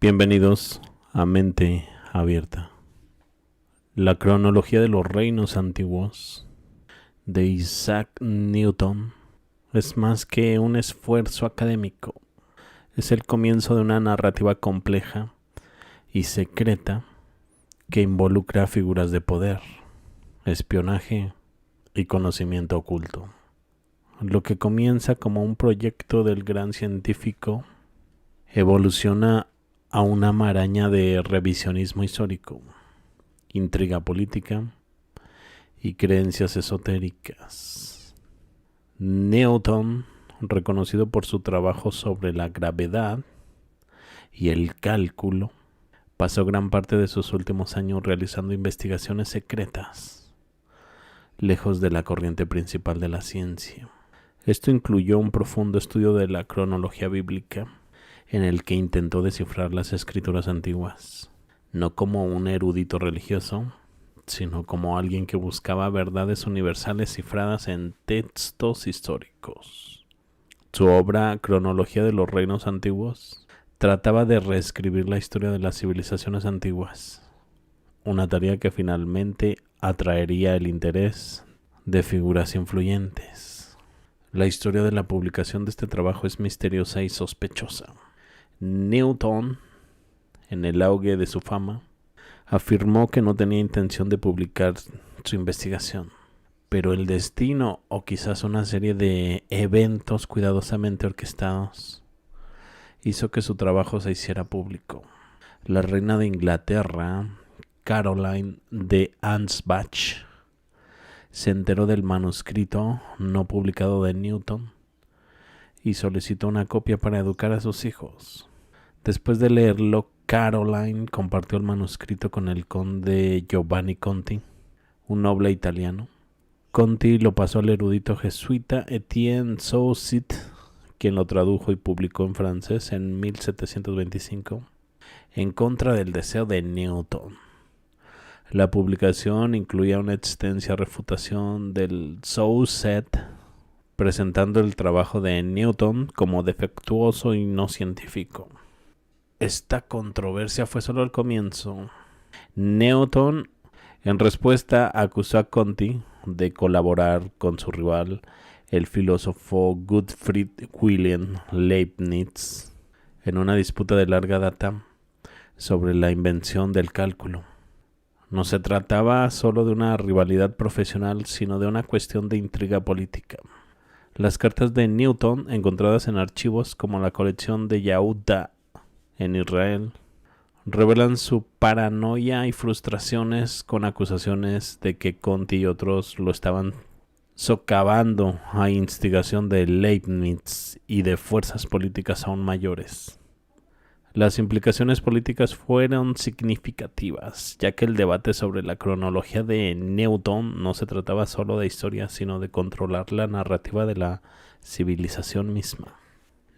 Bienvenidos a Mente Abierta. La cronología de los reinos antiguos de Isaac Newton es más que un esfuerzo académico. Es el comienzo de una narrativa compleja y secreta que involucra figuras de poder, espionaje y conocimiento oculto. Lo que comienza como un proyecto del gran científico evoluciona a una maraña de revisionismo histórico, intriga política y creencias esotéricas. Newton, reconocido por su trabajo sobre la gravedad y el cálculo, pasó gran parte de sus últimos años realizando investigaciones secretas, lejos de la corriente principal de la ciencia. Esto incluyó un profundo estudio de la cronología bíblica, en el que intentó descifrar las escrituras antiguas, no como un erudito religioso, sino como alguien que buscaba verdades universales cifradas en textos históricos. Su obra Cronología de los Reinos Antiguos trataba de reescribir la historia de las civilizaciones antiguas, una tarea que finalmente atraería el interés de figuras influyentes. La historia de la publicación de este trabajo es misteriosa y sospechosa. Newton, en el auge de su fama, afirmó que no tenía intención de publicar su investigación, pero el destino, o quizás una serie de eventos cuidadosamente orquestados, hizo que su trabajo se hiciera público. La reina de Inglaterra, Caroline de Ansbach, se enteró del manuscrito no publicado de Newton y solicitó una copia para educar a sus hijos. Después de leerlo, Caroline compartió el manuscrito con el conde Giovanni Conti, un noble italiano. Conti lo pasó al erudito jesuita Etienne Saussure, quien lo tradujo y publicó en francés en 1725, en contra del deseo de Newton. La publicación incluía una extensa refutación del Saussure, presentando el trabajo de Newton como defectuoso y no científico. Esta controversia fue solo el comienzo. Newton, en respuesta, acusó a Conti de colaborar con su rival, el filósofo Gottfried Wilhelm Leibniz, en una disputa de larga data sobre la invención del cálculo. No se trataba solo de una rivalidad profesional, sino de una cuestión de intriga política. Las cartas de Newton, encontradas en archivos como la colección de Yehuda en Israel, revelan su paranoia y frustraciones con acusaciones de que Conti y otros lo estaban socavando a instigación de Leibniz y de fuerzas políticas aún mayores. Las implicaciones políticas fueron significativas, ya que el debate sobre la cronología de Newton no se trataba solo de historia, sino de controlar la narrativa de la civilización misma.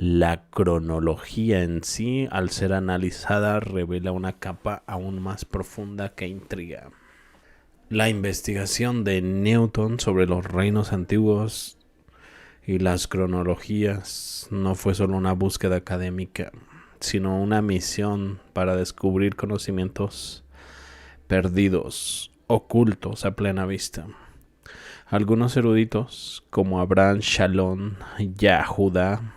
La cronología en sí, al ser analizada, revela una capa aún más profunda que intriga. La investigación de Newton sobre los reinos antiguos y las cronologías no fue solo una búsqueda académica, sino una misión para descubrir conocimientos perdidos, ocultos a plena vista. Algunos eruditos, como Abraham Shalom Yehuda,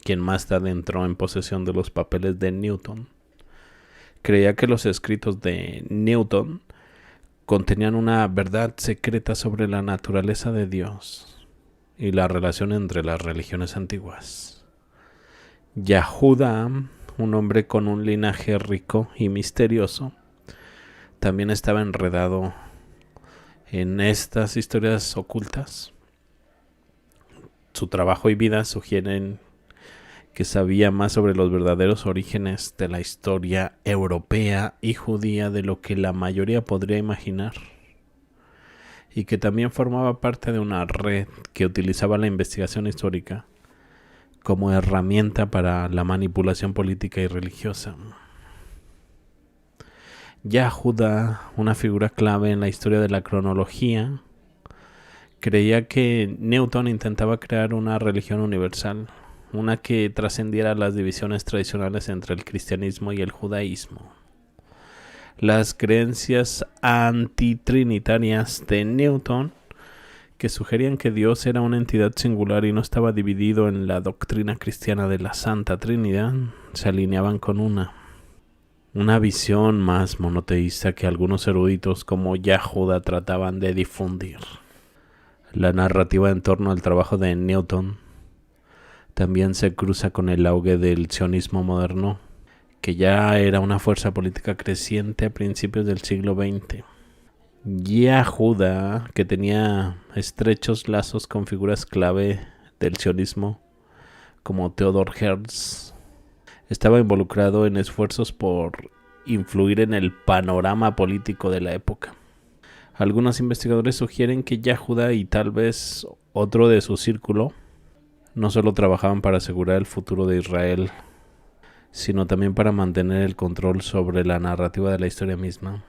quien más tarde entró en posesión de los papeles de Newton, creía que los escritos de Newton contenían una verdad secreta sobre la naturaleza de Dios y la relación entre las religiones antiguas. Yehuda, un hombre con un linaje rico y misterioso, también estaba enredado en estas historias ocultas. Su trabajo y vida sugieren que sabía más sobre los verdaderos orígenes de la historia europea y judía de lo que la mayoría podría imaginar, y que también formaba parte de una red que utilizaba la investigación histórica como herramienta para la manipulación política y religiosa. Yehuda, una figura clave en la historia de la cronología, creía que Newton intentaba crear una religión universal una que trascendiera las divisiones tradicionales entre el cristianismo y el judaísmo. Las creencias antitrinitarias de Newton, que sugerían que Dios era una entidad singular y no estaba dividido en la doctrina cristiana de la Santa Trinidad, se alineaban con una visión más monoteísta que algunos eruditos como Yehuda trataban de difundir. La narrativa en torno al trabajo de Newton también se cruza con el auge del sionismo moderno, que ya era una fuerza política creciente a principios del siglo XX. Yehuda, que tenía estrechos lazos con figuras clave del sionismo, como Theodor Herzl, estaba involucrado en esfuerzos por influir en el panorama político de la época. Algunos investigadores sugieren que Yehuda y tal vez otro de su círculo no solo trabajaban para asegurar el futuro de Israel, sino también para mantener el control sobre la narrativa de la historia misma.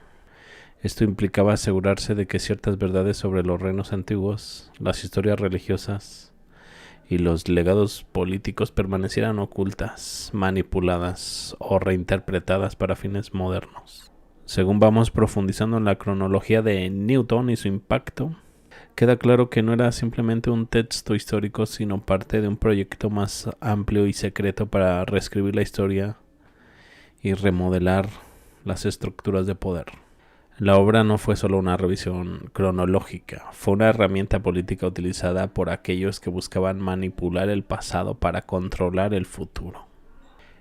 Esto implicaba asegurarse de que ciertas verdades sobre los reinos antiguos, las historias religiosas y los legados políticos permanecieran ocultas, manipuladas o reinterpretadas para fines modernos. Según vamos profundizando en la cronología de Newton y su impacto, queda claro que no era simplemente un texto histórico, sino parte de un proyecto más amplio y secreto para reescribir la historia y remodelar las estructuras de poder. La obra no fue solo una revisión cronológica, fue una herramienta política utilizada por aquellos que buscaban manipular el pasado para controlar el futuro.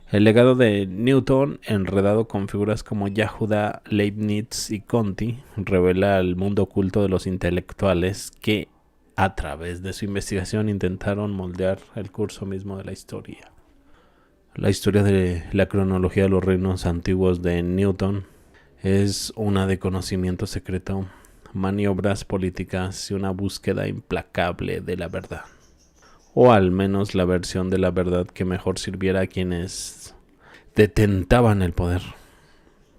El legado de Newton, enredado con figuras como Yehuda, Leibniz y Conti, revela el mundo oculto de los intelectuales que, a través de su investigación, intentaron moldear el curso mismo de la historia. La historia de la cronología de los reinos antiguos de Newton es una de conocimiento secreto, maniobras políticas y una búsqueda implacable de la verdad. O al menos la versión de la verdad que mejor sirviera a quienes detentaban el poder.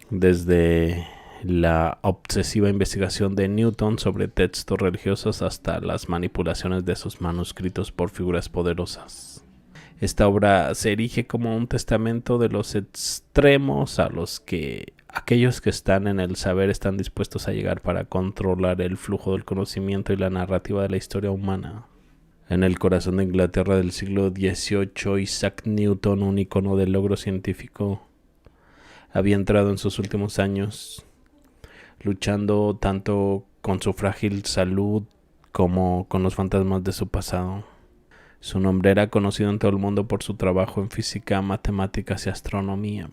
Desde la obsesiva investigación de Newton sobre textos religiosos hasta las manipulaciones de sus manuscritos por figuras poderosas. Esta obra se erige como un testamento de los extremos a los que aquellos que están en el saber están dispuestos a llegar para controlar el flujo del conocimiento y la narrativa de la historia humana. En el corazón de Inglaterra del siglo XVIII, Isaac Newton, un icono del logro científico, había entrado en sus últimos años, luchando tanto con su frágil salud como con los fantasmas de su pasado. Su nombre era conocido en todo el mundo por su trabajo en física, matemáticas y astronomía.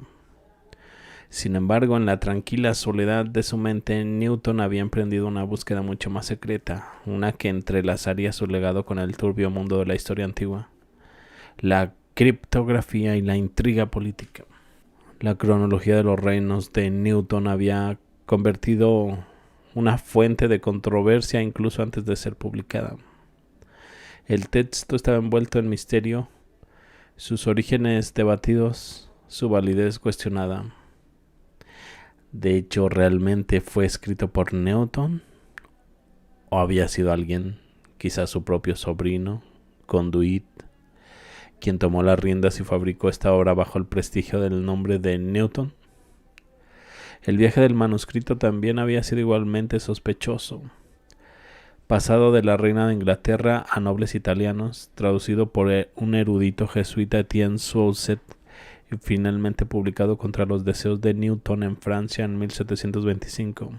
Sin embargo, en la tranquila soledad de su mente, Newton había emprendido una búsqueda mucho más secreta, una que entrelazaría su legado con el turbio mundo de la historia antigua, la criptografía y la intriga política. La cronología de los reinos de Newton había convertido una fuente de controversia incluso antes de ser publicada. El texto estaba envuelto en misterio, sus orígenes debatidos, su validez cuestionada. De hecho, ¿realmente fue escrito por Newton? ¿O había sido alguien, quizás su propio sobrino, Conduit, quien tomó las riendas y fabricó esta obra bajo el prestigio del nombre de Newton? El viaje del manuscrito también había sido igualmente sospechoso. Pasado de la reina de Inglaterra a nobles italianos, traducido por un erudito jesuita, Etienne Souset, y finalmente publicado contra los deseos de Newton en Francia en 1725.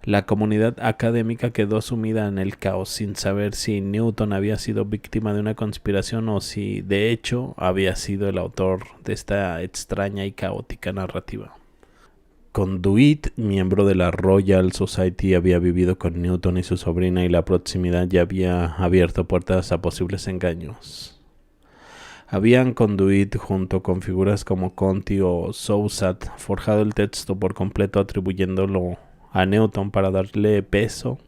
La comunidad académica quedó sumida en el caos sin saber si Newton había sido víctima de una conspiración o si, de hecho, había sido el autor de esta extraña y caótica narrativa. Conduit, miembro de la Royal Society, había vivido con Newton y su sobrina y la proximidad ya había abierto puertas a posibles engaños. Habían Conduit, junto con figuras como Conti o Soussat, forjado el texto por completo atribuyéndolo a Newton para darle peso,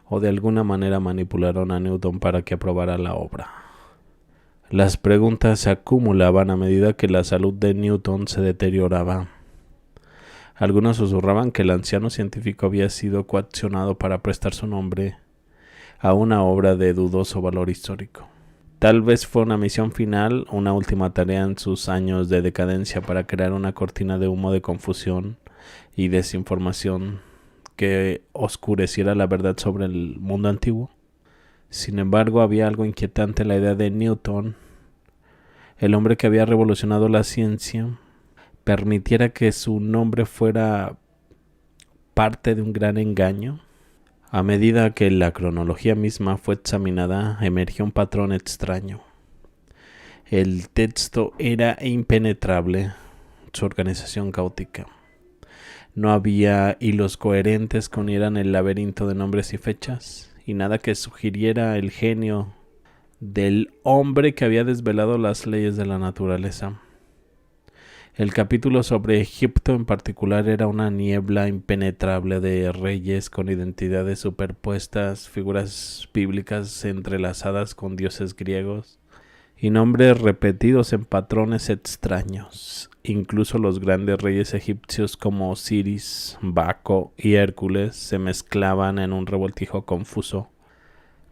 o de alguna manera manipularon a Newton para que aprobara la obra. Las preguntas se acumulaban a medida que la salud de Newton se deterioraba. Algunos susurraban que el anciano científico había sido coaccionado para prestar su nombre a una obra de dudoso valor histórico. Tal vez fue una misión final, una última tarea en sus años de decadencia para crear una cortina de humo de confusión y desinformación que oscureciera la verdad sobre el mundo antiguo. Sin embargo, había algo inquietante en la idea de Newton, el hombre que había revolucionado la ciencia, permitiera que su nombre fuera parte de un gran engaño. A medida que la cronología misma fue examinada, emergió un patrón extraño. El texto era impenetrable, su organización caótica. No había hilos coherentes que unieran el laberinto de nombres y fechas, y nada que sugiriera el genio del hombre que había desvelado las leyes de la naturaleza. El capítulo sobre Egipto en particular era una niebla impenetrable de reyes con identidades superpuestas, figuras bíblicas entrelazadas con dioses griegos y nombres repetidos en patrones extraños. Incluso los grandes reyes egipcios como Osiris, Baco y Hércules se mezclaban en un revoltijo confuso,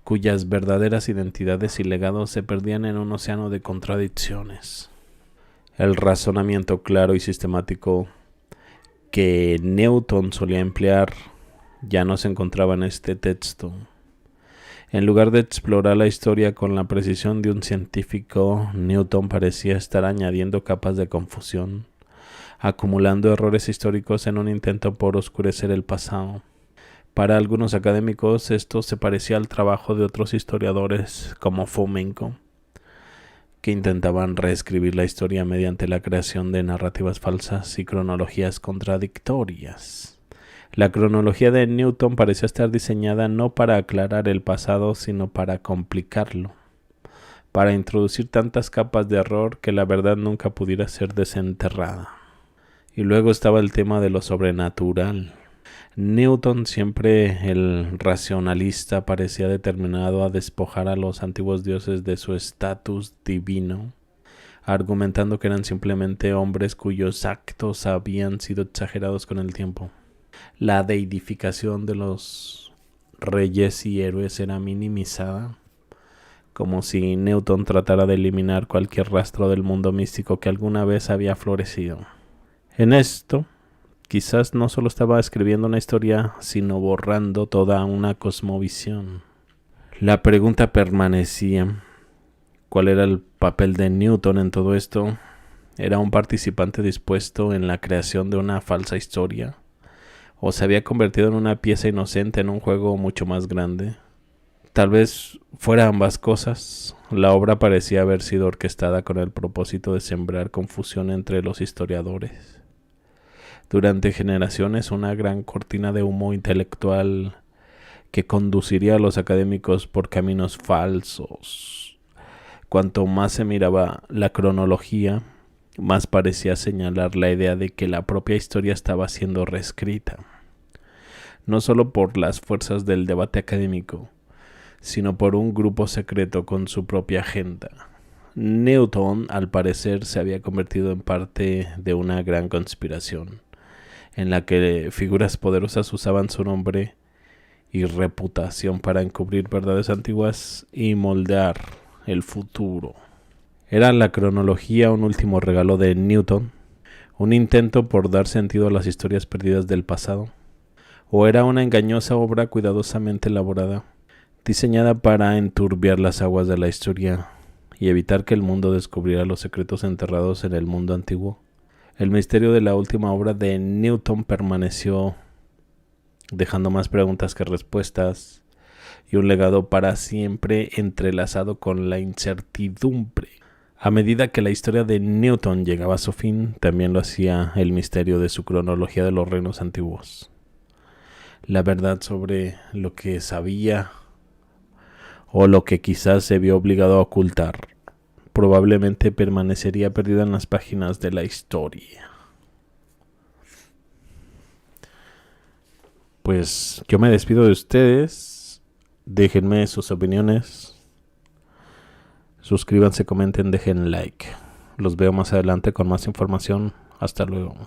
cuyas verdaderas identidades y legados se perdían en un océano de contradicciones. El razonamiento claro y sistemático que Newton solía emplear ya no se encontraba en este texto. En lugar de explorar la historia con la precisión de un científico, Newton parecía estar añadiendo capas de confusión, acumulando errores históricos en un intento por oscurecer el pasado. Para algunos académicos esto se parecía al trabajo de otros historiadores como Fomenko, que intentaban reescribir la historia mediante la creación de narrativas falsas y cronologías contradictorias. La cronología de Newton parecía estar diseñada no para aclarar el pasado, sino para complicarlo, para introducir tantas capas de error que la verdad nunca pudiera ser desenterrada. Y luego estaba el tema de lo sobrenatural. Newton, siempre el racionalista, parecía determinado a despojar a los antiguos dioses de su estatus divino, argumentando que eran simplemente hombres cuyos actos habían sido exagerados con el tiempo. La deidificación de los reyes y héroes era minimizada, como si Newton tratara de eliminar cualquier rastro del mundo místico que alguna vez había florecido. En esto, quizás no solo estaba escribiendo una historia, sino borrando toda una cosmovisión. La pregunta permanecía: ¿cuál era el papel de Newton en todo esto? ¿Era un participante dispuesto en la creación de una falsa historia? ¿O se había convertido en una pieza inocente en un juego mucho más grande? Tal vez fuera ambas cosas. La obra parecía haber sido orquestada con el propósito de sembrar confusión entre los historiadores. Durante generaciones, una gran cortina de humo intelectual que conduciría a los académicos por caminos falsos. Cuanto más se miraba la cronología, más parecía señalar la idea de que la propia historia estaba siendo reescrita, no solo por las fuerzas del debate académico, sino por un grupo secreto con su propia agenda. Newton, al parecer, se había convertido en parte de una gran conspiración, en la que figuras poderosas usaban su nombre y reputación para encubrir verdades antiguas y moldear el futuro. ¿Era la cronología un último regalo de Newton? ¿Un intento por dar sentido a las historias perdidas del pasado? ¿O era una engañosa obra cuidadosamente elaborada, diseñada para enturbiar las aguas de la historia y evitar que el mundo descubriera los secretos enterrados en el mundo antiguo? El misterio de la última obra de Newton permaneció, dejando más preguntas que respuestas, y un legado para siempre entrelazado con la incertidumbre. A medida que la historia de Newton llegaba a su fin, también lo hacía el misterio de su cronología de los reinos antiguos. La verdad sobre lo que sabía o lo que quizás se vio obligado a ocultar probablemente permanecería perdida en las páginas de la historia. Pues yo me despido de ustedes. Déjenme sus opiniones. Suscríbanse, comenten, dejen like. Los veo más adelante con más información. Hasta luego.